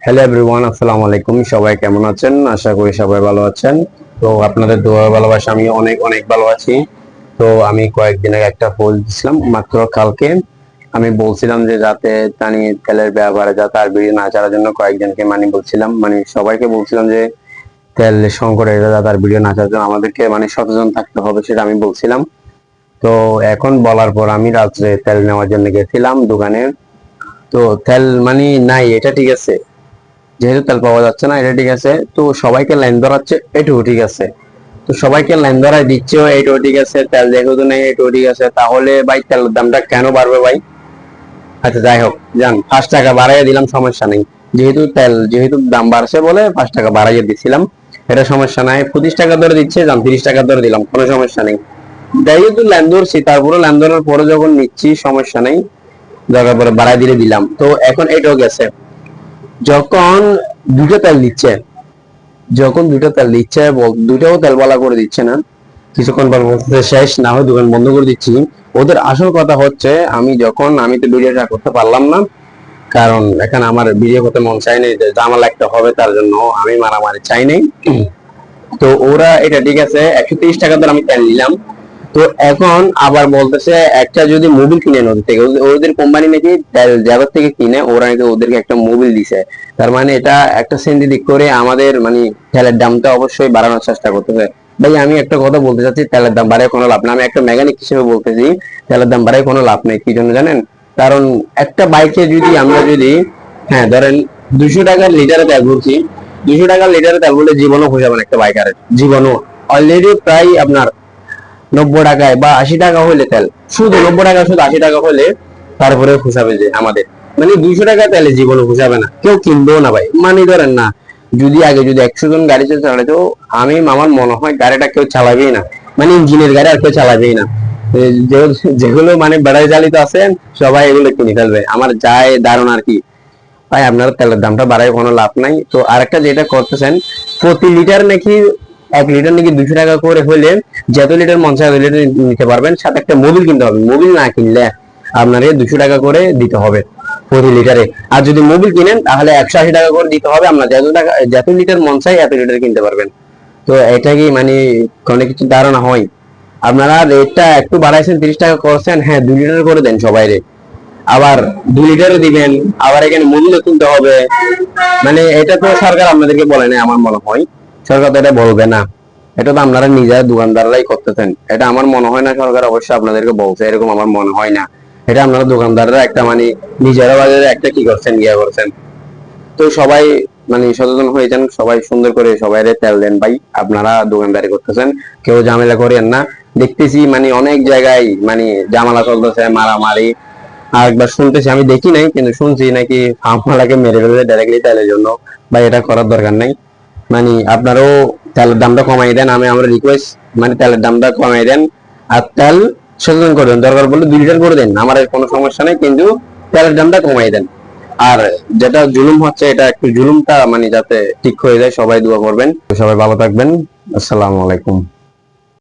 Hello everyone, আসসালামু আলাইকুম। সবাই কেমন আছেন? আশা করি সবাই ভালো আছেন। তো আপনাদের দোয়া ভালোবাসা আমি অনেক অনেক ভালো আছি। তো আমি কয়েকদিন আগে একটা পোস্ট দিছিলাম, মাত্র কালকে। আমি বলছিলাম যে যাতে তেলের ব্যাপারে যাতে আর ভিডিও না ছাড়ার জন্য কয়েকজনকে বলছিলাম, সবাইকে বলছিলাম যে তেল সংকটে যাতে আর ভিডিও না ছাড়ার জন্য আমাদেরকে সচেতন থাকতে হবে, সেটা আমি বলছিলাম। তো এখন বলার পর আমি রাত্রে তেল নেওয়ার জন্য গেছিলাম দোকানে। তো তেল নাই, এটা ঠিক আছে, যেহেতু তেল পাওয়া যাচ্ছে না, এটা ঠিক আছে। তো সবাইকে লাইন ধরাচ্ছে, এটাও ঠিক আছে। তো সবাইকে লাইন ধরাই দিচ্ছেও, এটাও ঠিক আছে। তেল যেহেতু নেই, এটাও ঠিক আছে। তাহলে ভাই তেলের দামটা কেন বাড়বে ভাই? আচ্ছা যাই হোক, যান 5 টাকা বাড়াইয়া দিলাম, সমস্যা নেই। যেহেতু দাম বাড়ছে বলে 5 টাকা বাড়াইয়া দিছিলাম, এটা সমস্যা নাই। 25 টাকা ধরে দিচ্ছে, যান 30 টাকা ধরে দিলাম, কোনো সমস্যা নেই। যেহেতু লাইন ধরছি, তারপরে লাইন ধরার পরে যখন নিচ্ছি সমস্যা নেই, দরকার পরে বাড়াই দিলাম। তো এখন এটাও গেছে। যখন দুটো তেল দিচ্ছে যখন দুটো তেল দিচ্ছে, দুটাও তেল বলা করে দিচ্ছে না, কিছুক্ষণ পর বলতেছে শেষ, না হয় দোকান বন্ধ করে দিচ্ছি। ওদের আসল কথা হচ্ছে, আমি তো ভিডিওটা করতে পারলাম না, কারণ এখানে আমার ভিডিও করতে মন চাই নাই, যে ঝামেলা একটা হবে তার জন্য আমি মারামারি চাই নাই। তো ওরা এটা ঠিক আছে, 130 টাকা ধরে আমি তেল নিলাম। তো এখন আবার বলতেছে একটা যদি মোবিল কিনে ওদের থেকে, ওদের কোম্পানি নাকি তেল জায়গা থেকে কিনে, ওরা নাকি ওদেরকে একটা মোবিল দিছে। তার মানে এটা একটা সেন্টি দিক করে আমাদের তেলের দামটা অবশ্যই বাড়ানোর চেষ্টা করতেছে। ভাই আমি একটা কথা বলতে চাচ্ছি, তেলের দাম বাড়ায় কোনো লাভ না। আমি একটা মেকানিক হিসেবে বলতেছি, তেলের দাম বাড়ায় কোনো লাভ নেই। কি জন্য জানেন? কারণ একটা বাইকে যদি হ্যাঁ ধরেন 200 টাকার লিটারে তেল ভরছি, 200 টাকার লিটারে তেল বলে জীবনও খোঁজাবেন একটা বাইকারের, জীবনও। অলরেডি প্রায় আপনার 90 টাকায় বা 80 টাকা হলে তেল, শুধু 90 টাকা, শুধু 80 টাকা হলে তারপরে খুঁজাবে যে আমাদের 200 টাকা তেলে জীবনে খুঁজাবে না, কেউ কিনবেও না ভাই। ধরেন না, যদি 100 জন গাড়ি চালাতো, আমার মনে হয় গাড়িটা কেউ চালাবেই না, ইঞ্জিনের গাড়ি আর কেউ চালাবেই না। যেগুলো ব্যাটারি চালিত আছে, সবাই এগুলো কিনে ফেলবে, আমার যায় ধারণা আর কি। তাই আপনারা তেলের দামটা বাড়ায় কোনো লাভ নাই। তো আরেকটা যেটা করতেছেন, প্রতি লিটার নাকি 1 লিটার নাকি 200 টাকা করে হলে যত লিটার মন চায় লিটার নিতে পারবেন, সাথে একটা মোবিল কিনতে হবে। মোবিল না কিনলে আপনার 200 টাকা করে দিতে হবে প্রতি লিটারে। আর যদি মোবিল কিনেন তাহলে 180 টাকা করে দিতে হবে। আপনার যত লিটার মন চায় এত লিটার কিনতে পারবেন। তো এটা কি কোনো কিছু ধারণা হয়? আপনারা রেটটা একটু বাড়াইছেন, 30 টাকা করছেন, হ্যাঁ 2 লিটার করে দেন সবাই রে। আবার 2 লিটারও দিবেন, আবার এখানে মূল্য কিনতে হবে। এটা তো সরকার আপনাদেরকে বলে না, আমার মনে হয় সরকার তো এটা বলবে না। এটা তো আপনারা নিজেরা দোকানদাররাই করতেছেন। এটা আমার মনে হয় না সরকার অবশ্যই আপনাদেরকে বলছে, এরকম আমার মনে হয় না। এটা আপনারা দোকানদাররা একটা নিজেরা বাজারে একটা কি করছেন, গিয়া করছেন। তো সবাই সচেতন হয়ে যান, সবাই সুন্দর করে সবাই তেল দেন ভাই। আপনারা দোকানদারি করতেছেন, কেউ ঝামেলা করেন না। দেখতেছি অনেক জায়গায় ঝামেলা চলতেছে, মারামারি। আর একবার শুনতেছি, আমি দেখি নাই কিন্তু শুনছি নাকি ফার্মওয়ালাকে মেরে ফেলবে ডাইরেক্টলি তেলের জন্য। ভাই এটা করার দরকার নাই। আপনারাও তেলের দামটা কমাই দেন, আমরা রিকোয়েস্ট, তেলের দামটা কমাই দেন। আর তেল সচেতন করে দেন, দরকার বললে 2 লিটার করে দেন, আমার কোনো সমস্যা নেই, কিন্তু তেলের দামটা কমাই দেন। আর যেটা জুলুম হচ্ছে, এটা একটু জুলুমটা যাতে ঠিক হয়ে যায়, সবাই দোয়া করবেন। সবাই ভালো থাকবেন। আসসালামু আলাইকুম।